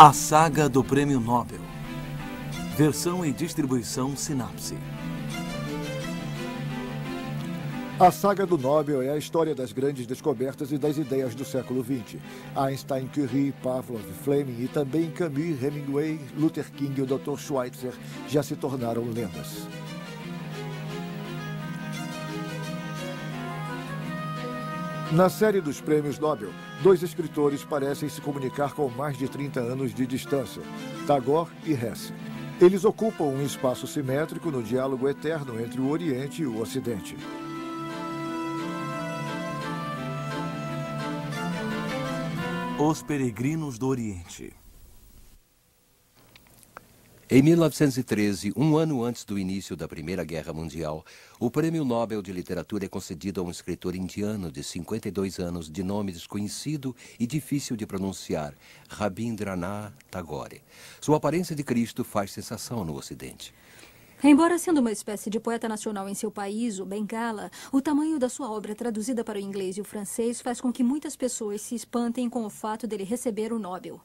A Saga do Prêmio Nobel. Versão e distribuição Sinapse. A Saga do Nobel é a história das grandes descobertas e das ideias do século XX. Einstein, Curie, Pavlov, Fleming e também Camus, Hemingway, Luther King e o Dr. Schweitzer já se tornaram lendas. Na série dos prêmios Nobel, dois escritores parecem se comunicar com mais de 30 anos de distância, Tagore e Hesse. Eles ocupam um espaço simétrico no diálogo eterno entre o Oriente e o Ocidente. Os Peregrinos do Oriente. Em 1913, um ano antes do início da Primeira Guerra Mundial, o Prêmio Nobel de Literatura é concedido a um escritor indiano de 52 anos, de nome desconhecido e difícil de pronunciar, Rabindranath Tagore. Sua aparência de Cristo faz sensação no Ocidente. Embora sendo uma espécie de poeta nacional em seu país, o Bengala, o tamanho da sua obra traduzida para o inglês e o francês faz com que muitas pessoas se espantem com o fato dele receber o Nobel.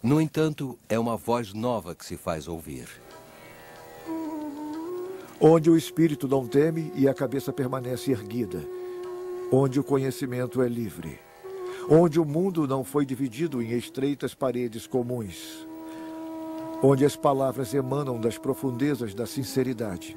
No entanto, é uma voz nova que se faz ouvir. Onde o espírito não teme e a cabeça permanece erguida. Onde o conhecimento é livre. Onde o mundo não foi dividido em estreitas paredes comuns. Onde as palavras emanam das profundezas da sinceridade.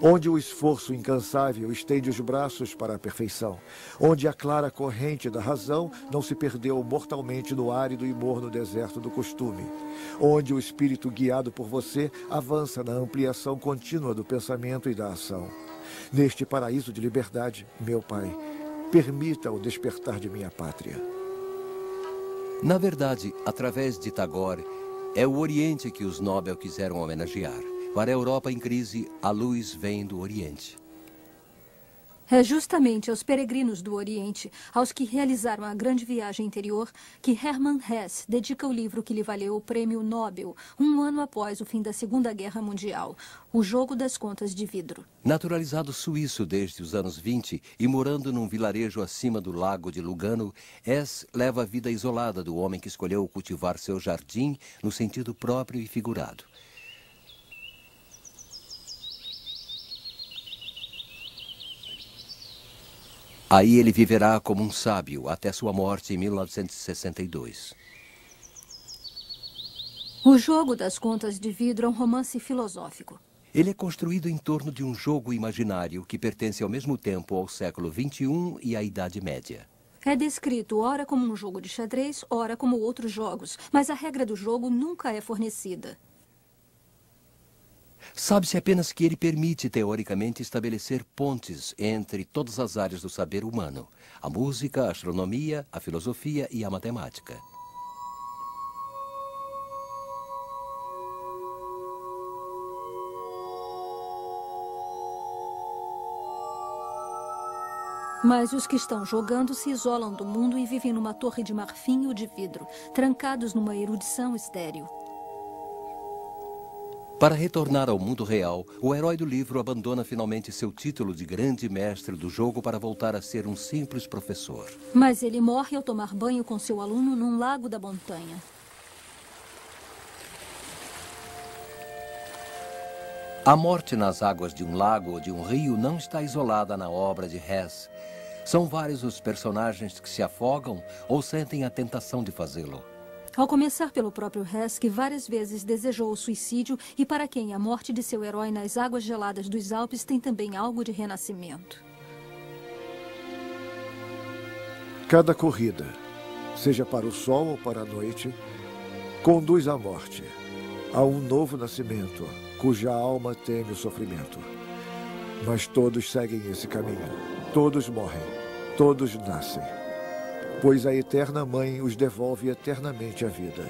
Onde o esforço incansável estende os braços para a perfeição. Onde a clara corrente da razão não se perdeu mortalmente no árido e morno deserto do costume. Onde o espírito guiado por você avança na ampliação contínua do pensamento e da ação. Neste paraíso de liberdade, meu Pai, permita o despertar de minha pátria. Na verdade, através de Tagore, é o Oriente que os Nobel quiseram homenagear. Para a Europa em crise, a luz vem do Oriente. É justamente aos peregrinos do Oriente, aos que realizaram a grande viagem interior, que Hermann Hesse dedica o livro que lhe valeu o Prêmio Nobel, um ano após o fim da Segunda Guerra Mundial, O Jogo das Contas de Vidro. Naturalizado suíço desde os anos 20 e morando num vilarejo acima do lago de Lugano, Hesse leva a vida isolada do homem que escolheu cultivar seu jardim no sentido próprio e figurado. Aí ele viverá como um sábio até sua morte em 1962. O Jogo das Contas de Vidro é um romance filosófico. Ele é construído em torno de um jogo imaginário que pertence ao mesmo tempo ao século XXI e à Idade Média. É descrito ora como um jogo de xadrez, ora como outros jogos, mas a regra do jogo nunca é fornecida. Sabe-se apenas que ele permite, teoricamente, estabelecer pontes entre todas as áreas do saber humano: a música, a astronomia, a filosofia e a matemática. Mas os que estão jogando se isolam do mundo e vivem numa torre de marfim ou de vidro, trancados numa erudição estéril. Para retornar ao mundo real, o herói do livro abandona finalmente seu título de grande mestre do jogo para voltar a ser um simples professor. Mas ele morre ao tomar banho com seu aluno num lago da montanha. A morte nas águas de um lago ou de um rio não está isolada na obra de Hesse. São vários os personagens que se afogam ou sentem a tentação de fazê-lo. Ao começar pelo próprio Hesse, que várias vezes desejou o suicídio e para quem a morte de seu herói nas águas geladas dos Alpes tem também algo de renascimento. Cada corrida, seja para o sol ou para a noite, conduz à morte, a um novo nascimento, cuja alma teme o sofrimento. Mas todos seguem esse caminho, todos morrem, todos nascem. Pois a eterna mãe os devolve eternamente à vida.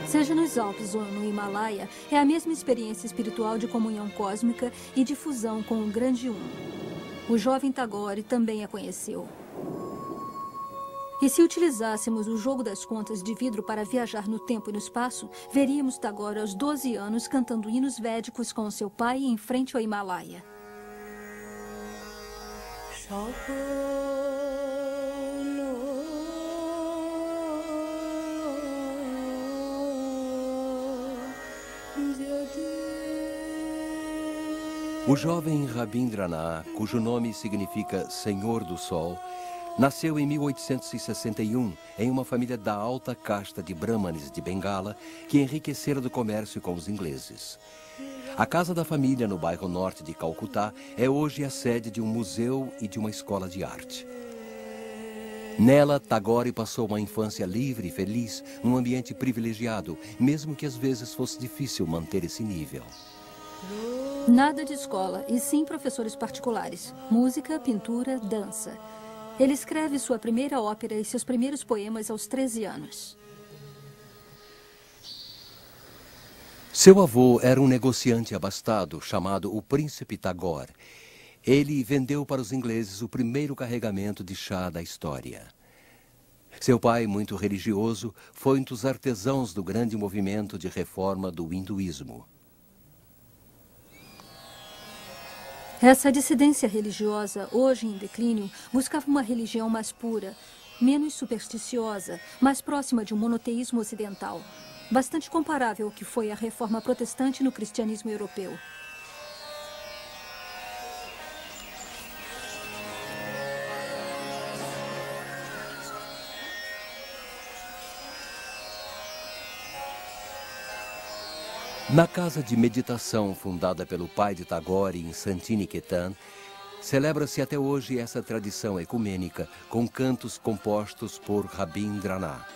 Seja nos Alpes ou no Himalaia, é a mesma experiência espiritual de comunhão cósmica e de fusão com o grande Um. O jovem Tagore também a conheceu. E se utilizássemos o jogo das contas de vidro para viajar no tempo e no espaço, veríamos Tagore aos 12 anos cantando hinos védicos com seu pai em frente ao Himalaia. O jovem Rabindranath, cujo nome significa Senhor do Sol, nasceu em 1861 em uma família da alta casta de brahmanes de Bengala que enriquecera do comércio com os ingleses. A casa da família no bairro norte de Calcutá é hoje a sede de um museu e de uma escola de arte. Nela, Tagore passou uma infância livre e feliz, num ambiente privilegiado, mesmo que às vezes fosse difícil manter esse nível. Nada de escola, e sim professores particulares. Música, pintura, dança. Ele escreve sua primeira ópera e seus primeiros poemas aos 13 anos. Seu avô era um negociante abastado chamado o Príncipe Tagore. Ele vendeu para os ingleses o primeiro carregamento de chá da história. Seu pai, muito religioso, foi um dos artesãos do grande movimento de reforma do hinduísmo. Essa dissidência religiosa, hoje em declínio, buscava uma religião mais pura, menos supersticiosa, mais próxima de um monoteísmo ocidental, bastante comparável ao que foi a reforma protestante no cristianismo europeu. Na casa de meditação fundada pelo pai de Tagore em Santiniketan, celebra-se até hoje essa tradição ecumênica com cantos compostos por Rabindranath.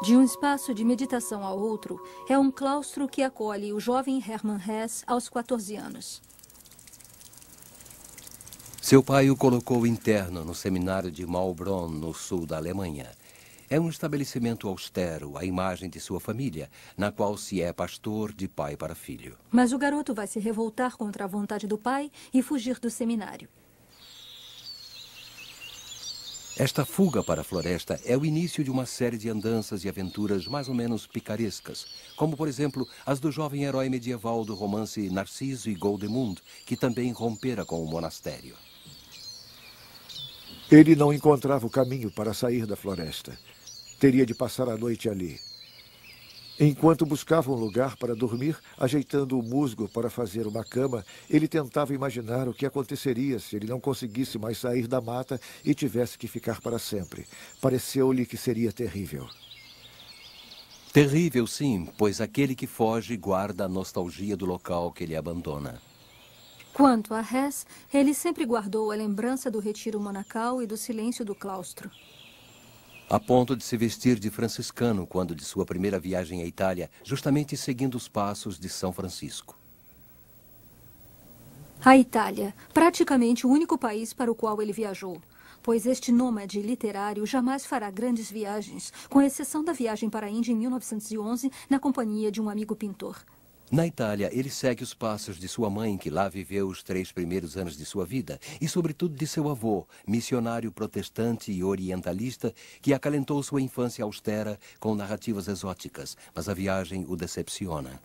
De um espaço de meditação ao outro, é um claustro que acolhe o jovem Hermann Hesse aos 14 anos. Seu pai o colocou interno no seminário de Maulbronn, no sul da Alemanha. É um estabelecimento austero, à imagem de sua família, na qual se é pastor de pai para filho. Mas o garoto vai se revoltar contra a vontade do pai e fugir do seminário. Esta fuga para a floresta é o início de uma série de andanças e aventuras mais ou menos picarescas, como, por exemplo, as do jovem herói medieval do romance Narciso e Goldemund, que também rompera com o monastério. Ele não encontrava o caminho para sair da floresta. Teria de passar a noite ali. Enquanto buscava um lugar para dormir, ajeitando o musgo para fazer uma cama, ele tentava imaginar o que aconteceria se ele não conseguisse mais sair da mata e tivesse que ficar para sempre. Pareceu-lhe que seria terrível. Terrível, sim, pois aquele que foge guarda a nostalgia do local que ele abandona. Quanto a Hesse, ele sempre guardou a lembrança do retiro monacal e do silêncio do claustro. A ponto de se vestir de franciscano quando de sua primeira viagem à Itália, justamente seguindo os passos de São Francisco. A Itália, praticamente o único país para o qual ele viajou, pois este nômade literário jamais fará grandes viagens, com exceção da viagem para a Índia em 1911, na companhia de um amigo pintor. Na Itália, ele segue os passos de sua mãe, que lá viveu os 3 primeiros anos de sua vida, e sobretudo de seu avô, missionário protestante e orientalista, que acalentou sua infância austera com narrativas exóticas, mas a viagem o decepciona.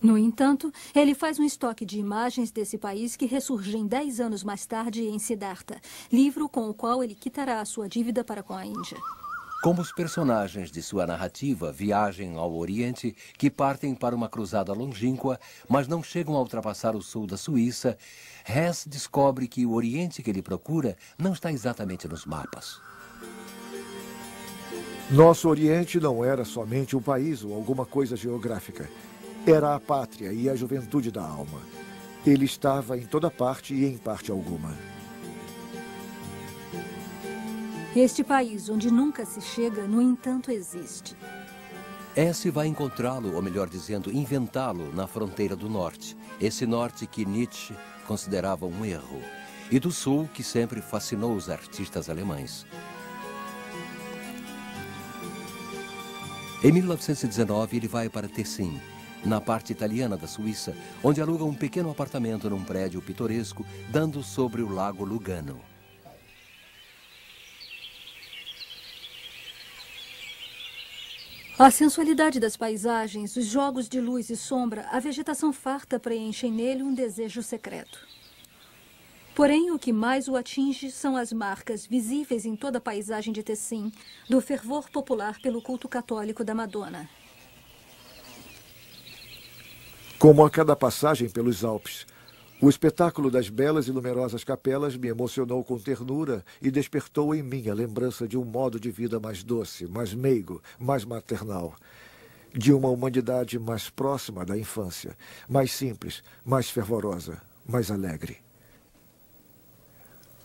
No entanto, ele faz um estoque de imagens desse país que ressurgem 10 anos mais tarde em Siddhartha, livro com o qual ele quitará a sua dívida para com a Índia. Como os personagens de sua narrativa viagem ao Oriente, que partem para uma cruzada longínqua, mas não chegam a ultrapassar o sul da Suíça, Hesse descobre que o Oriente que ele procura não está exatamente nos mapas. Nosso Oriente não era somente um país ou alguma coisa geográfica. Era a pátria e a juventude da alma. Ele estava em toda parte e em parte alguma. Este país onde nunca se chega, no entanto, existe. Hesse vai encontrá-lo, ou melhor dizendo, inventá-lo na fronteira do norte. Esse norte que Nietzsche considerava um erro. E do sul, que sempre fascinou os artistas alemães. Em 1919, ele vai para Tessin. na parte italiana da Suíça, onde aluga um pequeno apartamento num prédio pitoresco, dando sobre o lago Lugano. A sensualidade das paisagens, os jogos de luz e sombra, a vegetação farta preenchem nele um desejo secreto. Porém, o que mais o atinge são as marcas, visíveis em toda a paisagem de Tessin, do fervor popular pelo culto católico da Madonna. Como a cada passagem pelos Alpes, o espetáculo das belas e numerosas capelas me emocionou com ternura e despertou em mim a lembrança de um modo de vida mais doce, mais meigo, mais maternal. De uma humanidade mais próxima da infância, mais simples, mais fervorosa, mais alegre.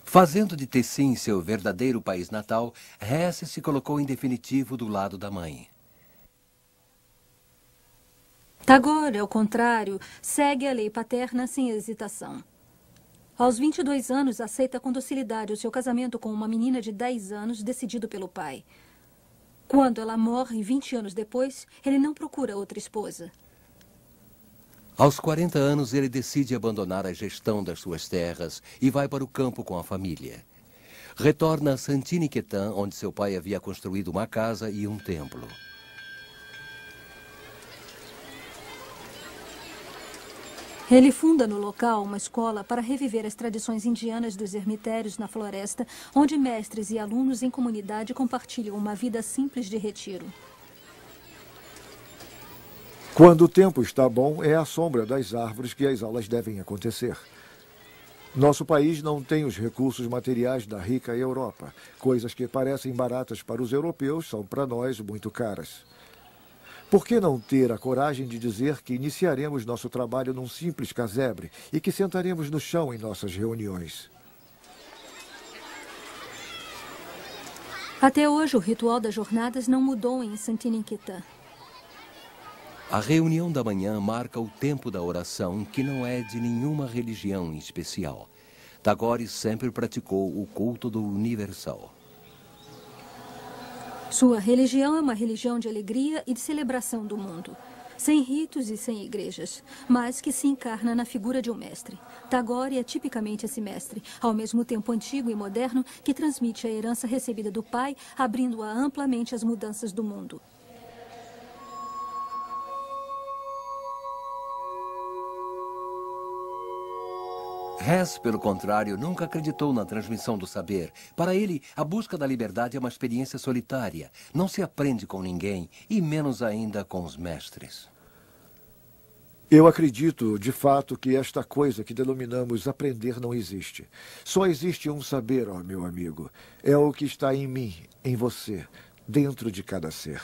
Fazendo de Tessin seu verdadeiro país natal, Hesse se colocou em definitivo do lado da mãe. Tagore, ao contrário, segue a lei paterna sem hesitação. Aos 22 anos, aceita com docilidade o seu casamento com uma menina de 10 anos, decidido pelo pai. Quando ela morre, 20 anos depois, ele não procura outra esposa. Aos 40 anos, ele decide abandonar a gestão das suas terras e vai para o campo com a família. Retorna a Saint-Niquetin, onde seu pai havia construído uma casa e um templo. Ele funda no local uma escola para reviver as tradições indianas dos ermitérios na floresta, onde mestres e alunos em comunidade compartilham uma vida simples de retiro. Quando o tempo está bom, é à sombra das árvores que as aulas devem acontecer. Nosso país não tem os recursos materiais da rica Europa. Coisas que parecem baratas para os europeus são para nós muito caras. Por que não ter a coragem de dizer que iniciaremos nosso trabalho num simples casebre e que sentaremos no chão em nossas reuniões? Até hoje, o ritual das jornadas não mudou em Saint-Niquetin. A reunião da manhã marca o tempo da oração, que não é de nenhuma religião em especial. Tagore sempre praticou o culto do universal. Sua religião é uma religião de alegria e de celebração do mundo, sem ritos e sem igrejas, mas que se encarna na figura de um mestre. Tagore é tipicamente esse mestre, ao mesmo tempo antigo e moderno, que transmite a herança recebida do pai, abrindo-a amplamente às mudanças do mundo. Hesse, pelo contrário, nunca acreditou na transmissão do saber. Para ele, a busca da liberdade é uma experiência solitária. Não se aprende com ninguém, e menos ainda com os mestres. Eu acredito, de fato, que esta coisa que denominamos aprender não existe. Só existe um saber, ó meu amigo. É o que está em mim, em você, dentro de cada ser.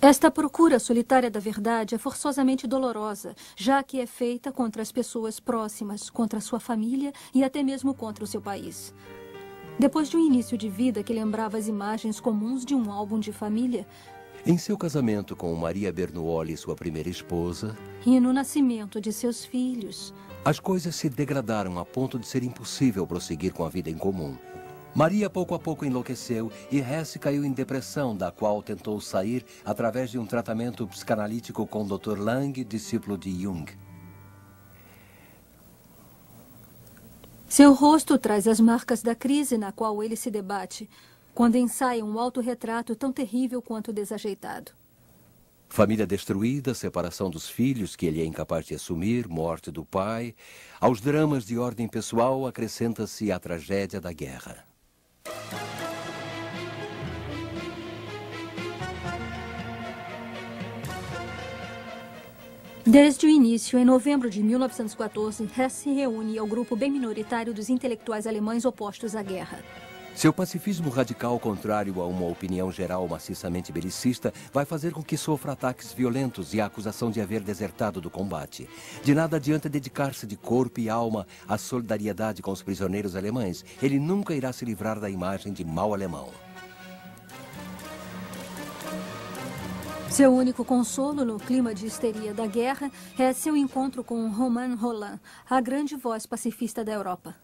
Esta procura solitária da verdade é forçosamente dolorosa, já que é feita contra as pessoas próximas, contra a sua família e até mesmo contra o seu país. Depois de um início de vida que lembrava as imagens comuns de um álbum de família, em seu casamento com Maria Bernuoli, sua primeira esposa, e no nascimento de seus filhos, as coisas se degradaram a ponto de ser impossível prosseguir com a vida em comum. Maria pouco a pouco enlouqueceu e Hesse caiu em depressão, da qual tentou sair através de um tratamento psicanalítico com o Dr. Lang, discípulo de Jung. Seu rosto traz as marcas da crise na qual ele se debate, quando ensaia um autorretrato tão terrível quanto desajeitado. Família destruída, separação dos filhos que ele é incapaz de assumir, morte do pai. Aos dramas de ordem pessoal acrescenta-se a tragédia da guerra. Desde o início, em novembro de 1914, Hesse se reúne ao grupo bem minoritário dos intelectuais alemães opostos à guerra. Seu pacifismo radical, contrário a uma opinião geral maciçamente belicista, vai fazer com que sofra ataques violentos e a acusação de haver desertado do combate. De nada adianta dedicar-se de corpo e alma à solidariedade com os prisioneiros alemães. Ele nunca irá se livrar da imagem de mau alemão. Seu único consolo no clima de histeria da guerra é seu encontro com Romain Rolland, a grande voz pacifista da Europa.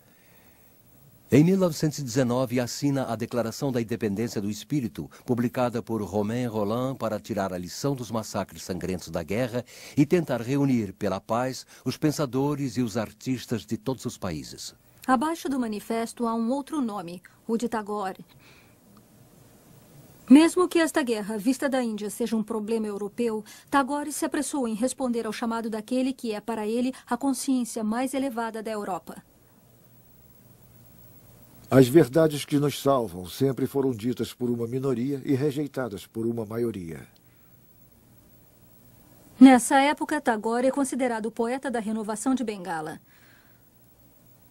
Em 1919, assina a Declaração da Independência do Espírito, publicada por Romain Rolland para tirar a lição dos massacres sangrentos da guerra e tentar reunir, pela paz, os pensadores e os artistas de todos os países. Abaixo do manifesto há um outro nome, o de Tagore. Mesmo que esta guerra, vista da Índia, seja um problema europeu, Tagore se apressou em responder ao chamado daquele que é, para ele, a consciência mais elevada da Europa. As verdades que nos salvam sempre foram ditas por uma minoria e rejeitadas por uma maioria. Nessa época, Tagore é considerado o poeta da renovação de Bengala.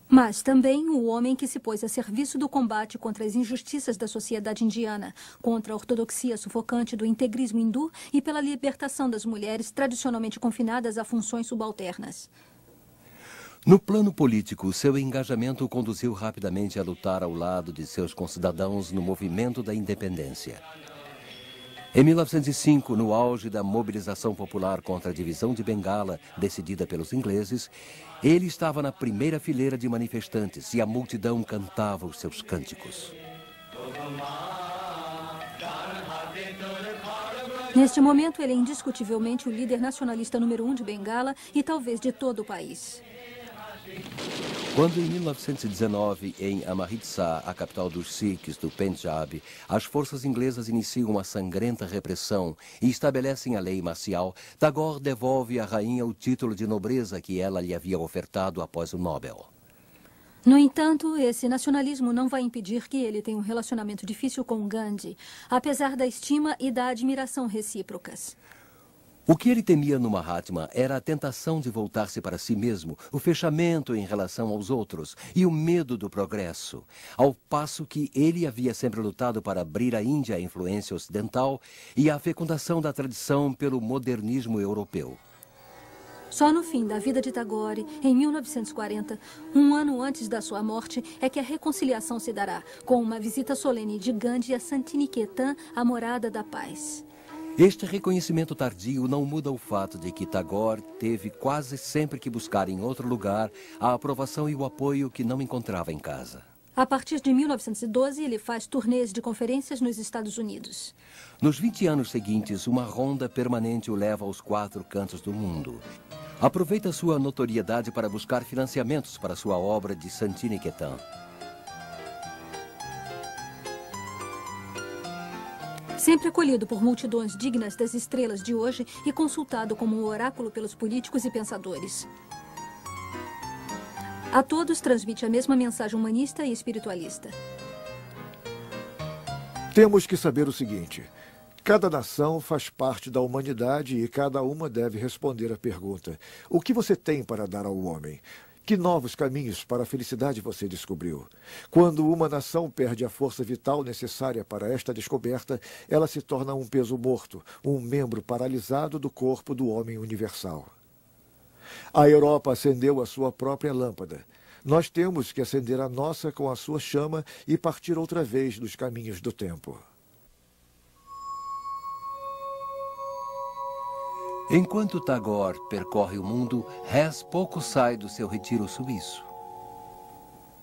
Mas também o homem que se pôs a serviço do combate contra as injustiças da sociedade indiana, contra a ortodoxia sufocante do integrismo hindu e pela libertação das mulheres tradicionalmente confinadas a funções subalternas. No plano político, seu engajamento o conduziu rapidamente a lutar ao lado de seus concidadãos no movimento da independência. Em 1905, no auge da mobilização popular contra a divisão de Bengala, decidida pelos ingleses, ele estava na primeira fileira de manifestantes e a multidão cantava os seus cânticos. Neste momento, ele é indiscutivelmente o líder nacionalista número 1 de Bengala e talvez de todo o país. Quando, em 1919, em Amritsar, a capital dos Sikhs do Punjab, as forças inglesas iniciam uma sangrenta repressão e estabelecem a lei marcial, Tagore devolve à rainha o título de nobreza que ela lhe havia ofertado após o Nobel. No entanto, esse nacionalismo não vai impedir que ele tenha um relacionamento difícil com Gandhi, apesar da estima e da admiração recíprocas. O que ele temia no Mahatma era a tentação de voltar-se para si mesmo, o fechamento em relação aos outros e o medo do progresso, ao passo que ele havia sempre lutado para abrir a Índia à influência ocidental e à fecundação da tradição pelo modernismo europeu. Só no fim da vida de Tagore, em 1940, um ano antes da sua morte, é que a reconciliação se dará, com uma visita solene de Gandhi a Santiniketan, a morada da paz. Este reconhecimento tardio não muda o fato de que Tagore teve quase sempre que buscar em outro lugar a aprovação e o apoio que não encontrava em casa. A partir de 1912, ele faz turnês de conferências nos Estados Unidos. Nos 20 anos seguintes, uma ronda permanente o leva aos 4 cantos do mundo. Aproveita sua notoriedade para buscar financiamentos para sua obra de Santiniketan. Sempre acolhido por multidões dignas das estrelas de hoje e consultado como um oráculo pelos políticos e pensadores. A todos transmite a mesma mensagem humanista e espiritualista. Temos que saber o seguinte: cada nação faz parte da humanidade e cada uma deve responder à pergunta: o que você tem para dar ao homem? Que novos caminhos para a felicidade você descobriu? Quando uma nação perde a força vital necessária para esta descoberta, ela se torna um peso morto, um membro paralisado do corpo do homem universal. A Europa acendeu a sua própria lâmpada. Nós temos que acender a nossa com a sua chama e partir outra vez dos caminhos do tempo. Enquanto Tagore percorre o mundo, Hess pouco sai do seu retiro suíço.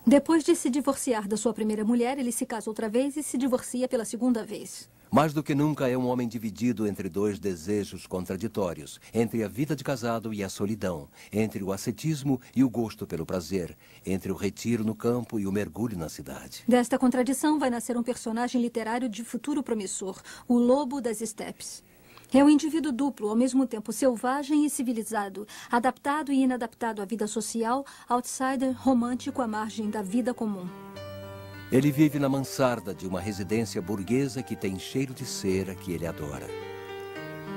Depois de se divorciar da sua primeira mulher, ele se casa outra vez e se divorcia pela segunda vez. Mais do que nunca é um homem dividido entre 2 desejos contraditórios, entre a vida de casado e a solidão, entre o ascetismo e o gosto pelo prazer, entre o retiro no campo e o mergulho na cidade. Desta contradição vai nascer um personagem literário de futuro promissor, o Lobo das Estepes. É um indivíduo duplo, ao mesmo tempo selvagem e civilizado, adaptado e inadaptado à vida social, outsider, romântico à margem da vida comum. Ele vive na mansarda de uma residência burguesa que tem cheiro de cera que ele adora.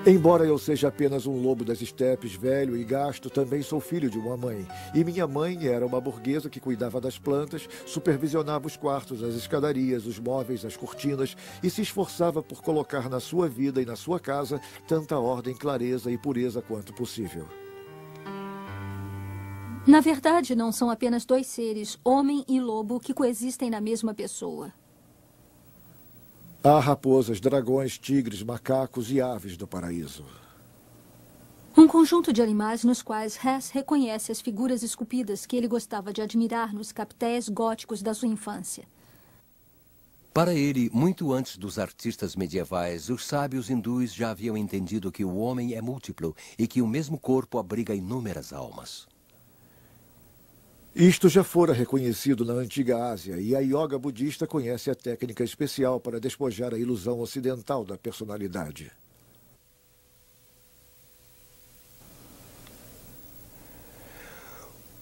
Embora eu seja apenas um lobo das estepes, velho e gasto, também sou filho de uma mãe. E minha mãe era uma burguesa que cuidava das plantas, supervisionava os quartos, as escadarias, os móveis, as cortinas e se esforçava por colocar na sua vida e na sua casa tanta ordem, clareza e pureza quanto possível. Na verdade, não são apenas 2 seres, homem e lobo, que coexistem na mesma pessoa. Há raposas, dragões, tigres, macacos e aves do paraíso. Um conjunto de animais nos quais Hess reconhece as figuras esculpidas que ele gostava de admirar nos capitéis góticos da sua infância. Para ele, muito antes dos artistas medievais, os sábios hindus já haviam entendido que o homem é múltiplo e que o mesmo corpo abriga inúmeras almas. Isto já fora reconhecido na antiga Ásia e a yoga budista conhece a técnica especial para despojar a ilusão ocidental da personalidade.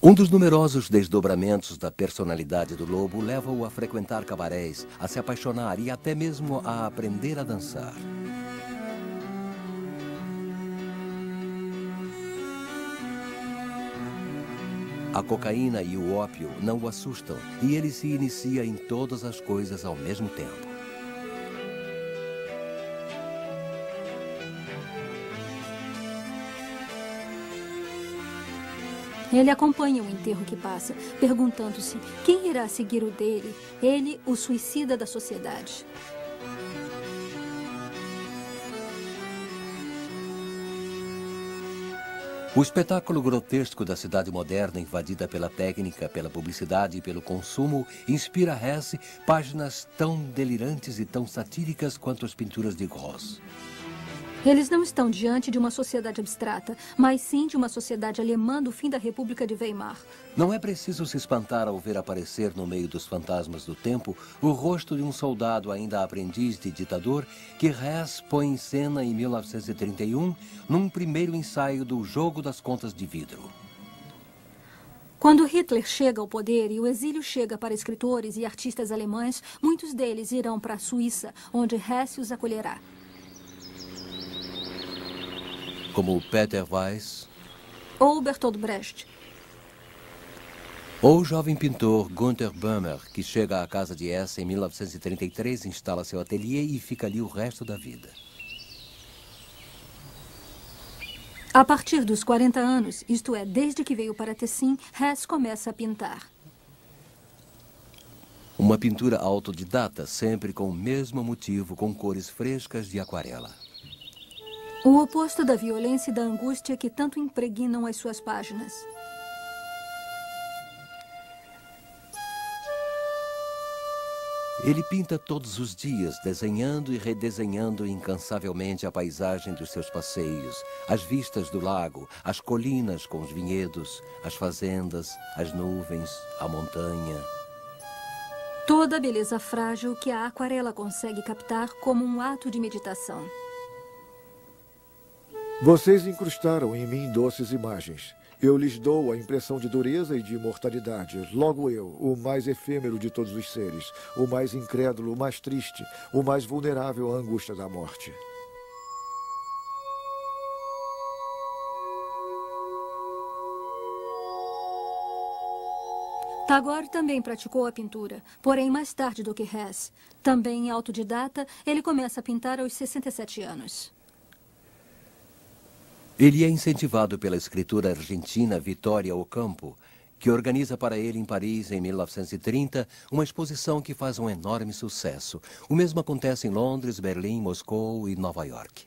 Um dos numerosos desdobramentos da personalidade do lobo leva-o a frequentar cabarés, a se apaixonar e até mesmo a aprender a dançar. A cocaína e o ópio não o assustam e ele se inicia em todas as coisas ao mesmo tempo. Ele acompanha o enterro que passa, perguntando-se quem irá seguir o dele, ele, o suicida da sociedade. O espetáculo grotesco da cidade moderna, invadida pela técnica, pela publicidade e pelo consumo, inspira Hess páginas tão delirantes e tão satíricas quanto as pinturas de Gross. Eles não estão diante de uma sociedade abstrata, mas sim de uma sociedade alemã do fim da República de Weimar. Não é preciso se espantar ao ver aparecer no meio dos fantasmas do tempo o rosto de um soldado ainda aprendiz de ditador que Hess põe em cena em 1931 num primeiro ensaio do Jogo das Contas de Vidro. Quando Hitler chega ao poder e o exílio chega para escritores e artistas alemães, muitos deles irão para a Suíça, onde Hess os acolherá. Como Peter Weiss, Ou Bertolt Brecht. ou o jovem pintor Günther Böhmer, que chega à casa de Hess em 1933, instala seu ateliê e fica ali o resto da vida. A partir dos 40 anos, isto é, desde que veio para Tessin, Hess começa a pintar. Uma pintura autodidata, sempre com o mesmo motivo, com cores frescas de aquarela. O oposto da violência e da angústia que tanto impregnam as suas páginas. Ele pinta todos os dias, desenhando e redesenhando incansavelmente a paisagem dos seus passeios, as vistas do lago, as colinas com os vinhedos, as fazendas, as nuvens, a montanha. Toda a beleza frágil que a aquarela consegue captar como um ato de meditação. Vocês incrustaram em mim doces imagens. Eu lhes dou a impressão de dureza e de imortalidade. Logo eu, o mais efêmero de todos os seres, o mais incrédulo, o mais triste, o mais vulnerável à angústia da morte. Tagore também praticou a pintura, porém mais tarde do que Hess. Também autodidata, ele começa a pintar aos 67 anos. Ele é incentivado pela escritora argentina Vitória Ocampo, que organiza para ele em Paris, em 1930, uma exposição que faz um enorme sucesso. O mesmo acontece em Londres, Berlim, Moscou e Nova York.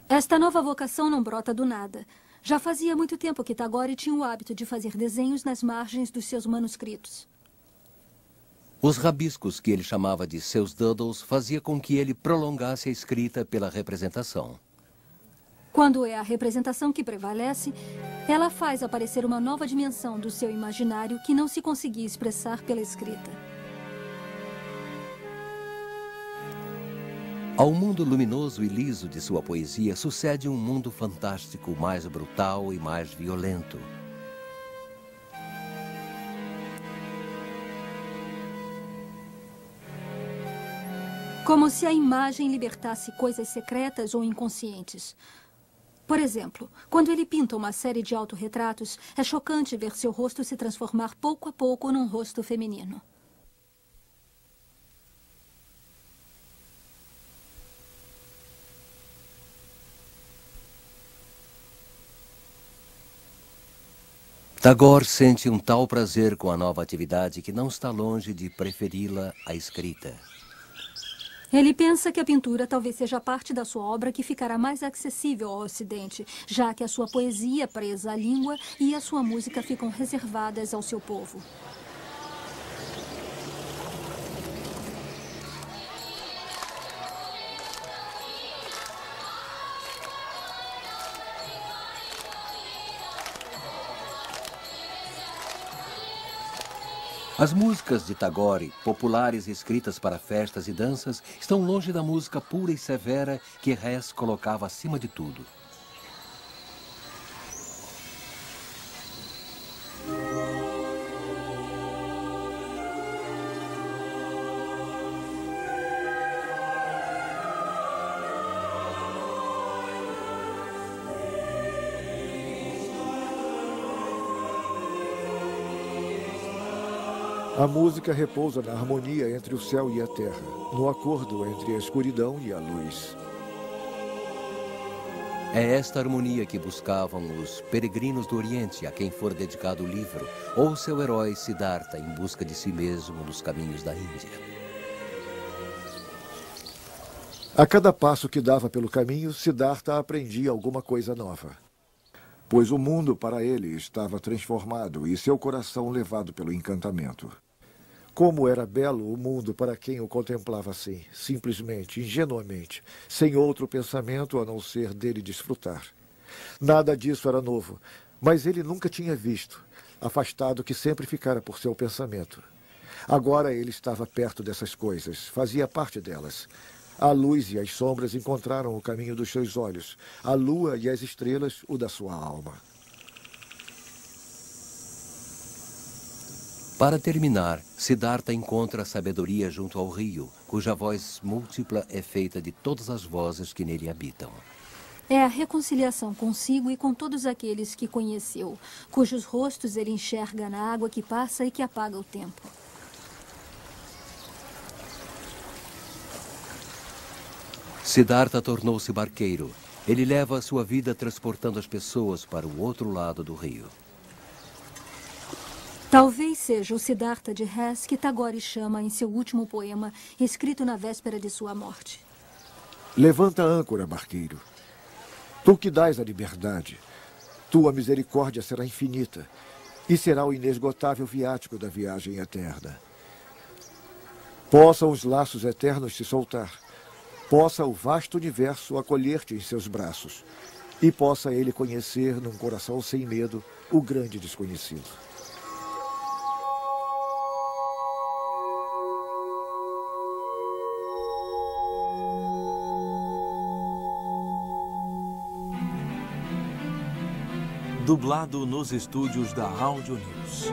Esta nova vocação não brota do nada. Já fazia muito tempo que Tagore tinha o hábito de fazer desenhos nas margens dos seus manuscritos. Os rabiscos, que ele chamava de seus doodles, fazia com que ele prolongasse a escrita pela representação. Quando é a representação que prevalece, ela faz aparecer uma nova dimensão do seu imaginário que não se conseguia expressar pela escrita. Ao mundo luminoso e liso de sua poesia sucede um mundo fantástico, mais brutal e mais violento. Como se a imagem libertasse coisas secretas ou inconscientes. Por exemplo, quando ele pinta uma série de autorretratos, é chocante ver seu rosto se transformar pouco a pouco num rosto feminino. Tagore sente um tal prazer com a nova atividade que não está longe de preferi-la à escrita. Ele pensa que a pintura talvez seja parte da sua obra que ficará mais acessível ao Ocidente, já que a sua poesia é presa à língua e a sua música ficam reservadas ao seu povo. As músicas de Tagore, populares e escritas para festas e danças, estão longe da música pura e severa que Hess colocava acima de tudo. A música repousa na harmonia entre o céu e a terra, no acordo entre a escuridão e a luz. É esta harmonia que buscavam os peregrinos do Oriente a quem for dedicado o livro, ou seu herói Siddhartha em busca de si mesmo nos caminhos da Índia. A cada passo que dava pelo caminho, Siddhartha aprendia alguma coisa nova. Pois o mundo para ele estava transformado e seu coração levado pelo encantamento. Como era belo o mundo para quem o contemplava assim, simplesmente, ingenuamente, sem outro pensamento a não ser dele desfrutar. Nada disso era novo, mas ele nunca tinha visto, afastado que sempre ficara por seu pensamento. Agora ele estava perto dessas coisas, fazia parte delas. A luz e as sombras encontraram o caminho dos seus olhos, a lua e as estrelas o da sua alma. Para terminar, Siddhartha encontra a sabedoria junto ao rio, cuja voz múltipla é feita de todas as vozes que nele habitam. É a reconciliação consigo e com todos aqueles que conheceu, cujos rostos ele enxerga na água que passa e que apaga o tempo. Siddhartha tornou-se barqueiro. Ele leva a sua vida transportando as pessoas para o outro lado do rio. Talvez seja o Siddhartha de Hess que Tagore chama em seu último poema, escrito na véspera de sua morte. Levanta a âncora, barqueiro. Tu que dás a liberdade, tua misericórdia será infinita e será o inesgotável viático da viagem eterna. Possam os laços eternos se soltar, possa o vasto universo acolher-te em seus braços e possa ele conhecer num coração sem medo o grande desconhecido. Dublado nos estúdios da Áudio News.